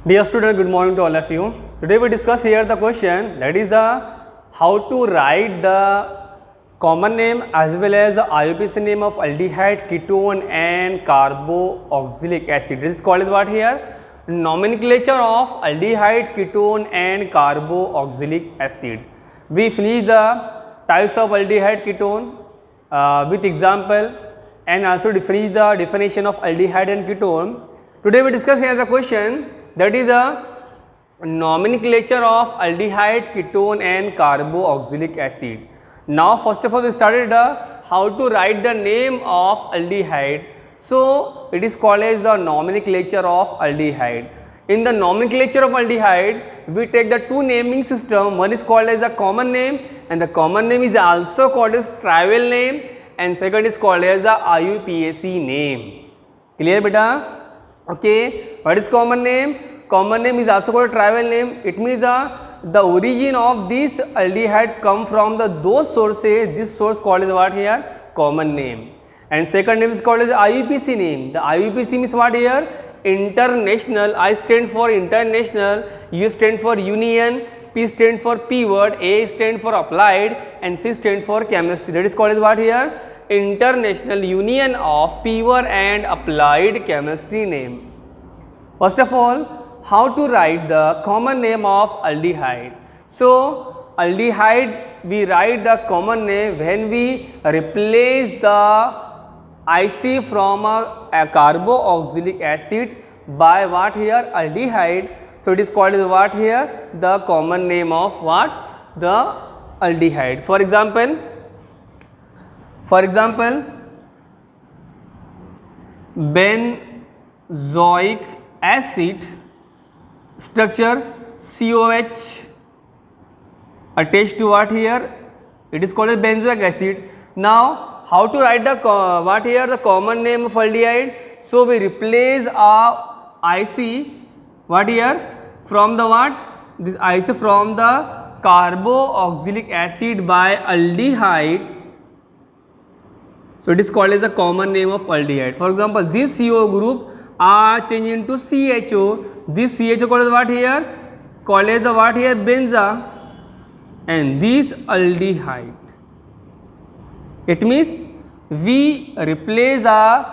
Dear student, good morning to all of you. Today we discuss here the question, that is how to write the common name as well as the IUPAC name of aldehyde, ketone and carboxylic acid. This is called what here? Nomenclature of aldehyde, ketone and carboxylic acid. We finish the types of aldehyde, ketone with example and also finish the definition of aldehyde and ketone. Today we discuss here the question, that is a nomenclature of aldehyde, ketone and carboxylic acid. Now first of all we started how to write the name of aldehyde. So it is called as the nomenclature of aldehyde. In the nomenclature of aldehyde, we take the two naming system. One is called as a common name, and the common name is also called as tribal name, and second is called as a IUPAC name. Clear beta? Okay, what is common name? Common name is also called tribal name. It means the origin of this aldehyde come from those sources. This source called is what here? Common name. And second name is called as IUPAC name. The IUPAC means what here? International. I stand for international, U stand for union, P stand for P word, A stand for applied and C stand for chemistry. That is called as what here? International Union of Pure and Applied Chemistry name. First of all, how to write the common name of aldehyde. So aldehyde, we write the common name when we replace the IC from a carboxylic acid by what here? Aldehyde. So it is called as what here? The common name of what? The aldehyde. For example, benzoic acid, structure COH attached to what here? It is called as benzoic acid. Now how to write the what here? The common name of aldehyde. So we replace our IC what here? From the what? This IC from the carboxylic acid by aldehyde. So it is called as the common name of aldehyde. For example, this CO group are changed into CHO. This CHO called as what here? Called as the what here? Benza. And this aldehyde. It means we replace a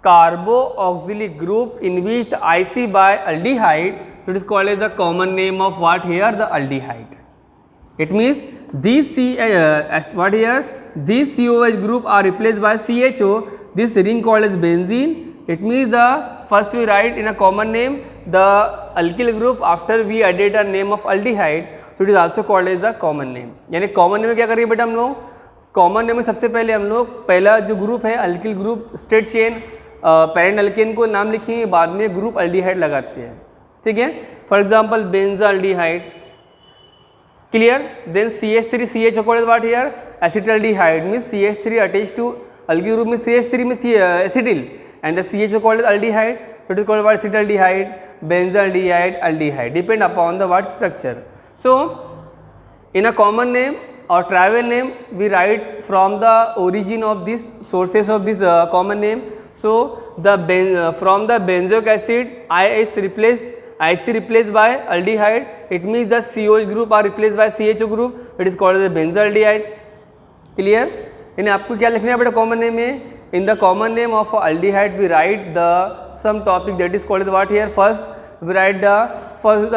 carboxylic group in which the IC by aldehyde. So it is called as the common name of what here? The aldehyde. It means these what here? These COH group are replaced by CHO. This ring called as benzene. It means the first we write in a common name the alkyl group after we added a name of aldehyde. So it is also called as a common name. यानी common name में क्या करेंगे बेटा हम लोग? Common name में सबसे पहले हम लोग पहला जो ग्रुप है alkyl group straight chain parent alkane को नाम लिखेंगे, बाद में ग्रुप aldehyde लगाते हैं. ठीक है? For example benzaldehyde. Clear? Then CH3 CH called as what here? Acetaldehyde means CH3 attached to alkyl group means CH3 means acetyl and the CHO called as aldehyde. So it is called what? Acetaldehyde, benzaldehyde, aldehyde, depend upon the what structure. So in a common name or tribal name we write from the origin of these sources of this common name. So the from the benzoic acid IC replaced by aldehyde, it means the COH group are replaced by CHO group. It is called as benzaldehyde. Clear? यानी आपको क्या लिखना है बेटा common name में? In the common name of aldehyde we write the some topic that is called as what here? First we write the first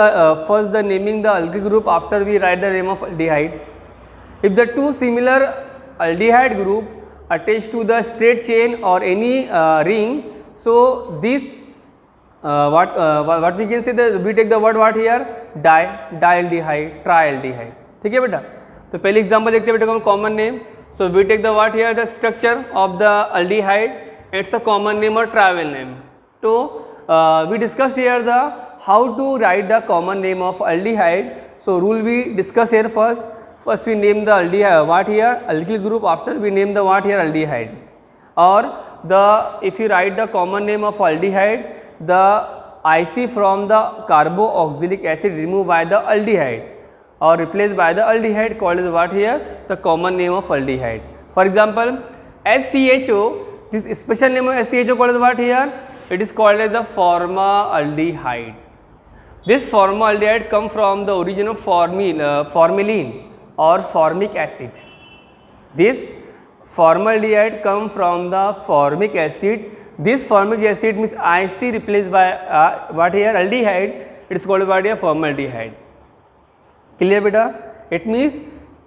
the naming the alkyl group, after we write the name of aldehyde. If the two similar aldehyde group attached to the straight chain or any ring, so this what we can say that we take the word what here? Dialdehyde, trialdehyde. ठीक है बेटा? तो पहले example देखते हैं बेटा common name. So we take the what here? The structure of the aldehyde. It's a common name or tribal name. So we discuss here the how to write the common name of aldehyde. So rule we discuss here first. First we name the aldehyde what here? Alkyl group. After we name the what here? Aldehyde. Or if you write the common name of aldehyde, the IC from the carboxylic acid removed by the aldehyde or replaced by the aldehyde called as what here? The common name of aldehyde. For example, SCHO, this special name of SCHO called as what here? It is called as the formaldehyde. This formaldehyde come from the origin of formalin or formic acid. This formaldehyde come from the formic acid. This formic acid means IC replaced by what here aldehyde. It is called what here formaldehyde. Clear beta? It means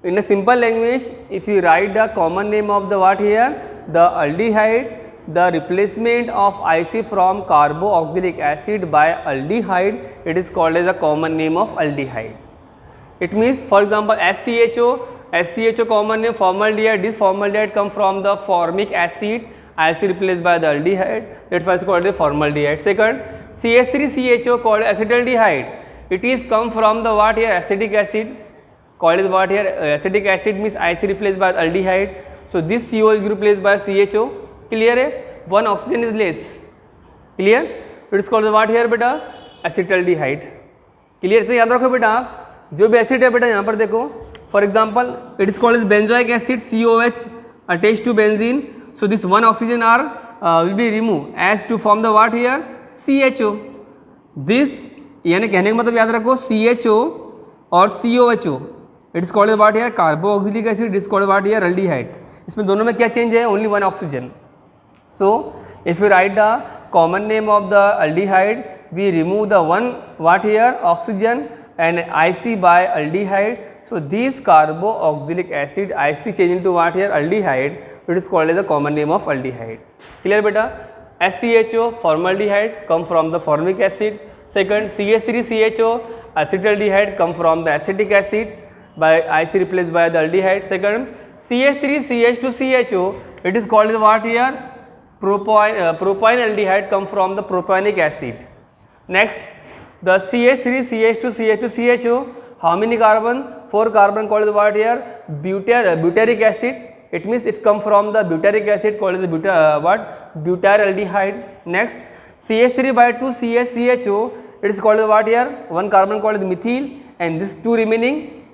in a simple language, if you write the common name of the what here, the aldehyde, the replacement of IC from carboxylic acid by aldehyde, it is called as a common name of aldehyde. It means, for example, SCHO common name formaldehyde. This formaldehyde come from the formic acid, IC replaced by the aldehyde. That's why it's called the formaldehyde. Second, CH3CHO called acetaldehyde. It is come from the what here acetic acid, called as what here acetic acid means IC replaced by aldehyde. So this CO is replaced by CHO. Clear है? One oxygen is less. Clear? It is called what here बेटा acetaldehyde. Clear? तो याद रखो बेटा आप जो भी acid है बेटा यहाँ पर देखो. For example, it is called as benzoic acid COH attached to benzene. So this one oxygen R will be removed as to form the what here CHO. This यानी कहने का मतलब याद रखो CHO और COHO. It is called as what here carboxylic acid. It is called what here aldehyde. इसमें दोनों में क्या चेंज है? Only one oxygen. So if we write the common name of the aldehyde, we remove the one what here oxygen and IC by aldehyde. So this carboxylic acid IC change into what here aldehyde. So it is called as the common name of aldehyde. Clear beta? SCHO formaldehyde come from the formic acid. Second, CH3CHO acetaldehyde come from the acetic acid by IC replaced by the aldehyde. Second, CH3CH2CHO it is called as what here propionaldehyde come from the propionic acid. Next, the CH3CH2CH2CHO, how many carbon? 4 carbon called what here butyric acid. It means it come from the butyric acid called the butyraldehyde. Next, CH3 by 2 CHCHO, it is called what here one carbon called methyl, and this 2 remaining,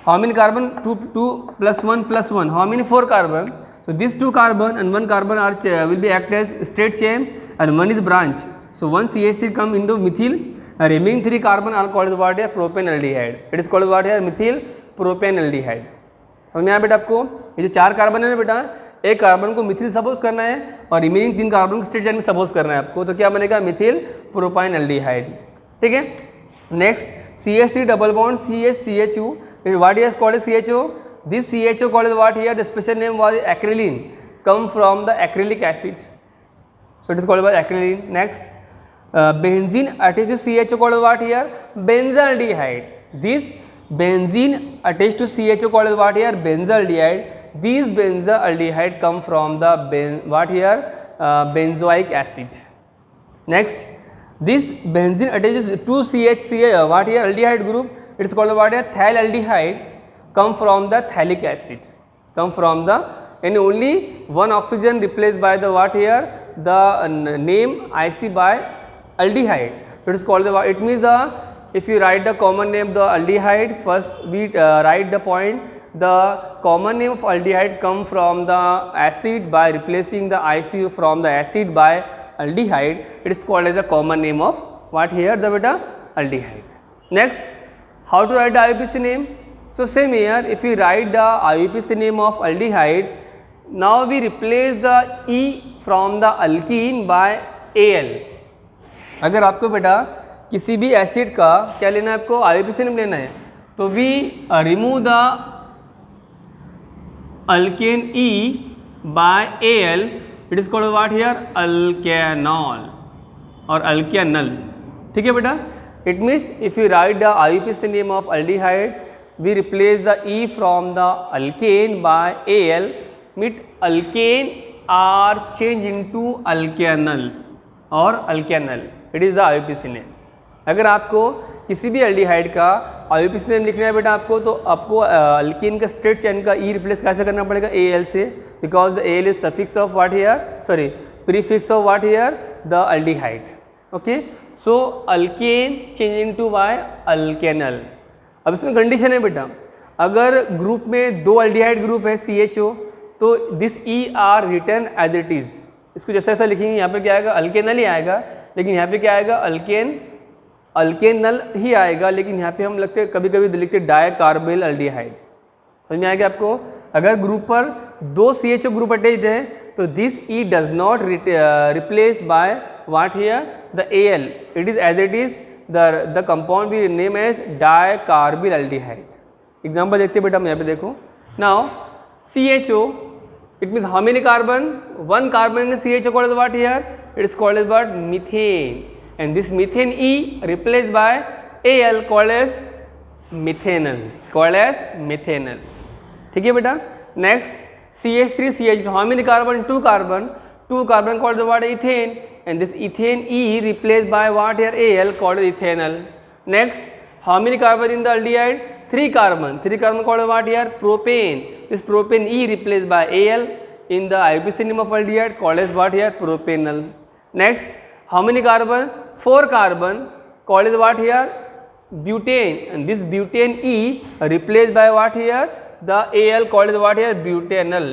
how many carbon? 2 plus 1 plus 1, how many? 4 carbon. So this 2 carbon and 1 carbon are will be act as straight chain and one is branch. So one CH3 come into methyl, remaining 3 carbon are called what here propanaldehyde. It is called what here methyl propanaldehyde. समझ में आया बेटा आपको? ये जो 4 carbon है ना बेटा, एक कार्बन को मिथिल सपोज करना है और रिमेनिंग 3 कार्बन को स्ट्रेट चेन में सपोज करना है आपको, तो क्या बनेगा मिथिल प्रोपाइनल्डिहाइड. ठीक है. Next CH3 double bond CH2, what is called as CHO. This CHO called as what here, the special name was acrolein, come from the acrylic acid, so it is called as acrolein. Next, benzene attached to CHO called as what here benzaldehyde. This benzene attached to CHO called as what here benzaldehyde. These benzaldehyde come from the what here benzoic acid. Next, this benzene attached to CH what here aldehyde group, it is called what here thialdehyde, come from the phthalic acid, come from the, and only one oxygen replaced by the what here the name IC by aldehyde. So it is called the, it means if you write the common name the aldehyde, first we write the point, the common name of aldehyde come from the acid by replacing the IC from the acid by aldehyde. It is called as the common name of what here the beta aldehyde. Next, how to write the IUPAC name? So same here, if we write the IUPAC name of aldehyde, now we replace the E from the alkene by Al. अगर आपको बेटा किसी भी acid का क्या लेना है, आपको IUPAC नेम लेना है, तो we remove the alkane E by Al. It is called what here alkanol or alkanal. ठीक है बेटा. It means if you write the IUPAC name of aldehyde, we replace the E from the alkane by Al, meet alkane are changed into alkanal or alkanal. It is the IUPAC name. अगर आपको किसी भी aldehyde का IUPAC name लिखना है बेटा आपको, तो आपको अल्कीन का स्ट्रेट चेन का E रिप्लेस कैसे करना पड़ेगा Al से, because Al is suffix of what here, sorry prefix of what here the aldehyde. Okay, so alkane change into by alkanal. अब इसमें कंडीशन है बेटा, अगर ग्रुप में 2 एल्डिहाइड ग्रुप है CHO, तो this E are return as it is. इसको जैसा ऐसा लिखेंगे यहाँ पर क्या आएगा अल्केनल ही आएगा, लेकिन यहाँ पे क्या आएगा अल्केन अल्केनल ही आएगा, लेकिन यहाँ पे हम लगते कभी कभी लिखते डाई कार्बिल अल्डिहाइड। समझ में आएगा आपको? अगर ग्रुप पर दो CHO ग्रुप अटैच्ड है तो this E does not replace by what here the AL, it is as it is the compound we name as di carbaldehyde. Example देखते हैं बेटा, हम यहाँ पे देखो। Now CHO, it means how many carbon? One carbon in CHO called as what here? It is called as what? Methane. And this methane E replaced by AL called as methanol. Called as methanol. ठीक है बेटा? Next CH3 CH2. How many carbon? Two carbon. Two carbon called as what? Ethane. And this ethane E replaced by what here? AL called as ethanol. Next, how many carbon in the aldehyde? Three carbon. Three carbon called what here? Propane. This propane E replaced by AL in the IUPAC name of aldehyde called as what here? Propanol. Next, how many carbon? Four carbon called as what here? Butane. And this butane E replaced by what here? The AL called as what here? Butanol.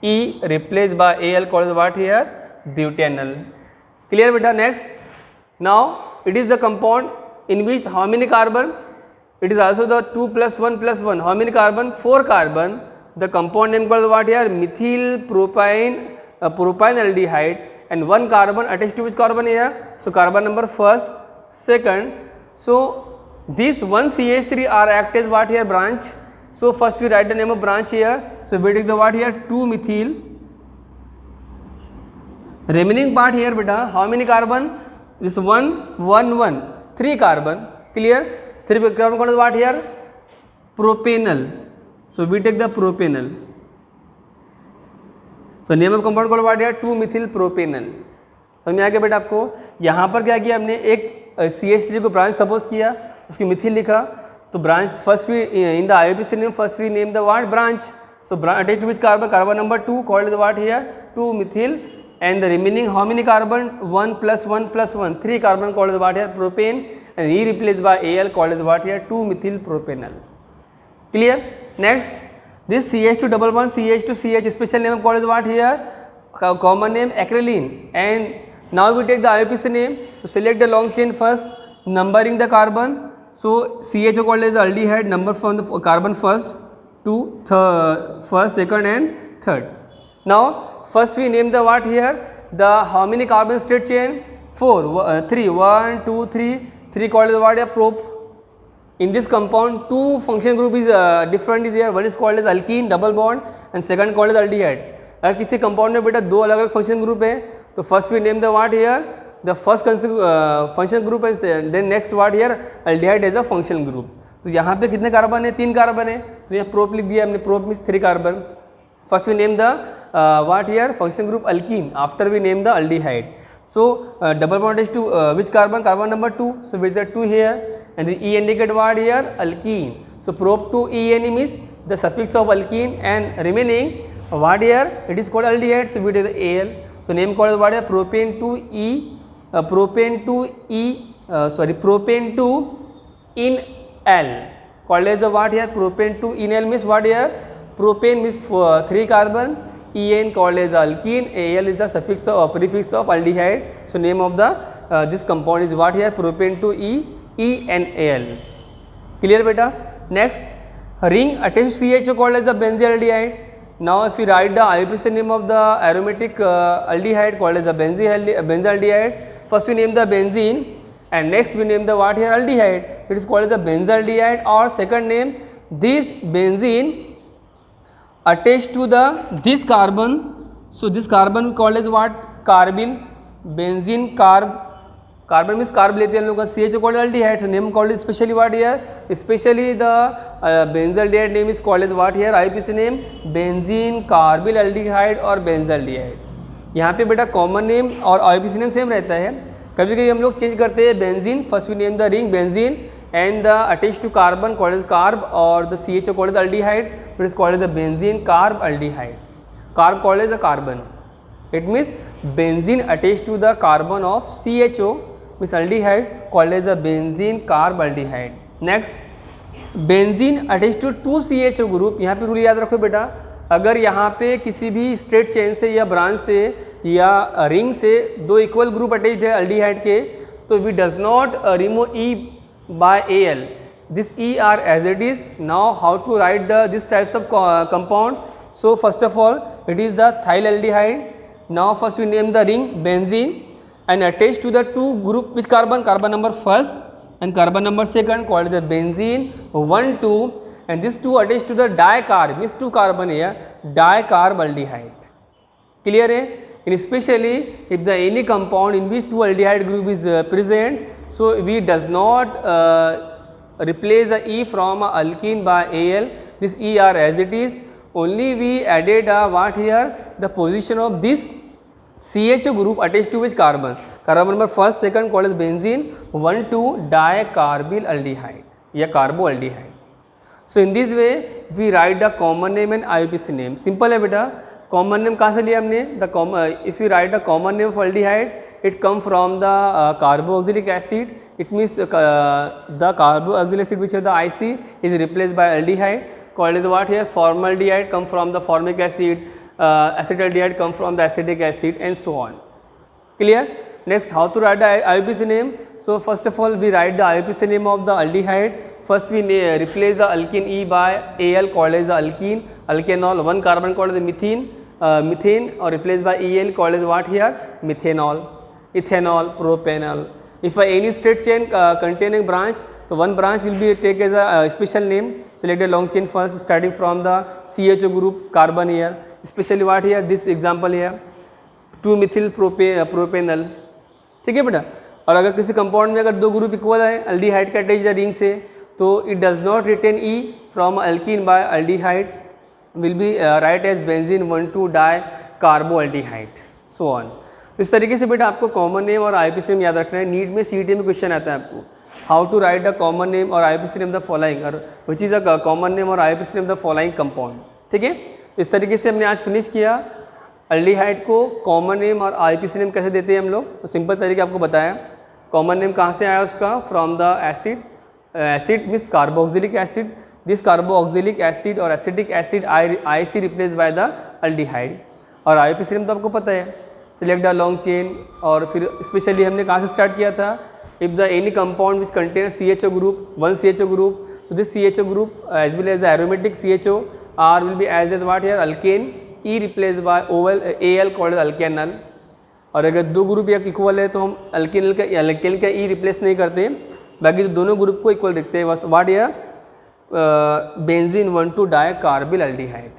E replaced by AL called as what here? Butanol. Clear beta? Next, now it is the compound in which how many carbon? It is also the 2 plus 1 plus 1. How many carbon? 4 carbon. The compound name called what here? Methyl propyne aldehyde, and one carbon attached to which carbon here? So carbon number first, second. So these one CH3 are act as what here? Branch. So first we write the name of branch here. So we take the what here? 2 methyl. Remaining part here beta, how many carbon? This 1 1 1, 3 carbon. Clear? 3 carbon called what here? Propanol. So we take the propanol. So name of compound called what here? 2 methyl propanol. समझ में आ गया बेटा आपको? यहाँ पर क्या किया हमने? एक CH3 को ब्रांच सपोज किया, उसकी मिथिल लिखा, तो branch first we in the IUPAC name first we name the what? Branch. So attached to which carbon? Carbon number 2 called the what here? 2 methyl. And the remaining how many carbon? 1 plus 1 plus 1, 3 carbon called as what here? Propane, and E replaced by AL called as what here? 2 methyl propanol. Clear? Next, this CH2 double bond CH2 CH special name called as what here? Common name acrolein. And now we take the IUPAC name to select the long chain first, numbering the carbon. So CHO called as aldehyde, number from the carbon first to first, second and third. Now first we name the what here? The how many carbon straight chain? 4, 3, 1, 2, 3, 3 called as what here? Prop. In this compound, two function group is different is there. One is called as alkene double bond and second called as aldehyde. अगर किसी compound में बेटा दो अलग अलग function group है, तो first we name the what here? The first function group and then next what here? Aldehyde as a function group. तो यहाँ पे कितने कार्बन है? 3 कार्बन है, तो यहाँ प्रोप लिख दिया हमने. Prop means 3 carbon. First we name the what here? Function group alkene. After we name the aldehyde. So double bond is to which carbon? Carbon number 2. So with the 2 here, and the E indicate what here? Alkene. So prop to ENE means the suffix of alkene, and remaining what here? It is called aldehyde. So we take the AL. So name called what here? Propane to E. Propane to in L. Called as the what here? Propane to in L means what here? Propane means 3 carbon, En called as alkene, Al is the suffix or prefix of aldehyde. So name of the this compound is what here? Propane to E and Al. Clear beta? Next, ring attached CHO called as the benzaldehyde. Now if we write the IUPAC name of the aromatic aldehyde called as the benzaldehyde, first we name the benzene and next we name the what here? Aldehyde. It is called as the benzaldehyde, or second name, this benzene attached to this carbon. So this carbon called as what? Carbyl. Benzene carb. Carbon means carb लेते हैं हम लोग का. CHO called aldehyde. So name called especially what here? Especially the benzaldehyde name is called as what here? IUPAC name benzene carbyl aldehyde और benzaldehyde. यहाँ पे बेटा common name और IUPAC नेम सेम रहता है. कभी कभी हम लोग चेंज करते हैं. Benzene first we name the ring benzene and the attached to carbon called as carb, or the CHO called as aldehyde, it is called as the benzene carb aldehyde. Carb called as a carbon. It means benzene attached to the carbon of CHO means aldehyde called as the benzene carb aldehyde. Next, benzene attached to 2 CHO group. यहाँ पे rule याद रखो बेटा, अगर यहाँ पे किसी भी स्ट्रेट चेन से या ब्रांच से या रिंग से दो इक्वल ग्रुप अटैच्ड है अल्डिहाइड के, तो we does not remove E by A L, this E are as it is. Now how to write the this types of compound? So first of all it is the thiolaldehyde. Now first we name the ring benzene and attached to the two group which carbon, carbon number first and carbon number second called the benzene 1 2, and these two attached to the dicarb, means two carbon here, dicarbaldehyde. Clear है? And especially if the any compound in which two aldehyde group is present, so we does not replace the E from a alkene by Al, this E are as it is, only we added what here, the position of this CHO group attached to which carbon, carbon number first second called as benzene 1 2 dicarbyl aldehyde या carboaldehyde. So in this way we write the common name and IUPAC name. Simple है बेटा, common name कहाँ से लिया हमने, the if we write the common name of aldehyde, it come from the carboxylic acid. It means the carboxylic acid which have the IC is replaced by aldehyde called as what here, formaldehyde come from the formic acid, acetaldehyde come from the acetic acid, and so on. Clear? Next, how to write the IUPAC name? So first of all we write the IUPAC name of the aldehyde. First we replace the alkene E by Al called as the alkene, alkanol, one carbon called as the methane, methane, or replaced by El called as what here, methanol, ethanol, propanol. If any straight chain containing branch, so one branch will be take as a special name. Select a long chain first starting from the CHO group carbon here, especially what here, this example here 2-methyl propanol. ठीक है बेटा, और अगर किसी compound में अगर दो group equal है अल्डीहाइड का अटैच रिंग से, तो it does not retain E from alkene by aldehyde, will be right as benzene 1 2 di carbaldehyde, so on. तो इस तरीके से बेटा आपको कॉमन नेम और IUPAC नेम याद रखना है. नीट में CET में क्वेश्चन आता है आपको, how to write the common name और IUPAC नेम द फॉलोइंग, और which is the common name और IUPAC name the following compound. ठीक है, इस तरीके से हमने आज फिनिश किया. अल्डीहाइड को कॉमन नेम और IUPAC नेम कैसे देते हैं हम लोग, तो सिंपल तरीके आपको बताया. कॉमन नेम कहाँ से आया उसका, from the acid, acid means carboxylic acid, this carboxylic acid और acetic acid IC replace by the aldehyde. और IUPAC नेम तो आपको पता है, सिलेक्ट द लॉन्ग चेन. और फिर स्पेशली हमने कहाँ से स्टार्ट किया था, if the any compound which contain CHO group, one CHO group, so this CHO group as well as the aromatic CHO R will be as as what here alkane, E replace by oval Al called alkanal. और अगर दो group एक equal है तो हम अल्केनल का E replace नहीं करते, बाकी तो दोनों ग्रुप को इक्वल रखते हैं. बस what here benzene 1 2 dicarbyl aldehyde.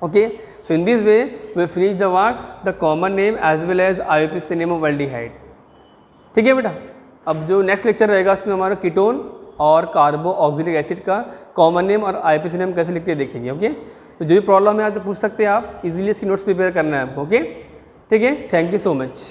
Okay, so in this way we finish the what, the common name as well as IUPAC name of aldehyde. ठीक है बेटा, अब जो नेक्स्ट लेक्चर रहेगा उसमें हमारा कीटोन और कार्बोक्सिलिक एसिड का कॉमन नेम और IUPAC नेम कैसे लिखते देखेंगे. ओके, तो जो भी प्रॉब्लम है आप तो पूछ सकते हैं, आप इजीली इसकी नोट्स प्रिपेयर करना है आपको. ओके, ठीक है, थैंक यू सो मच.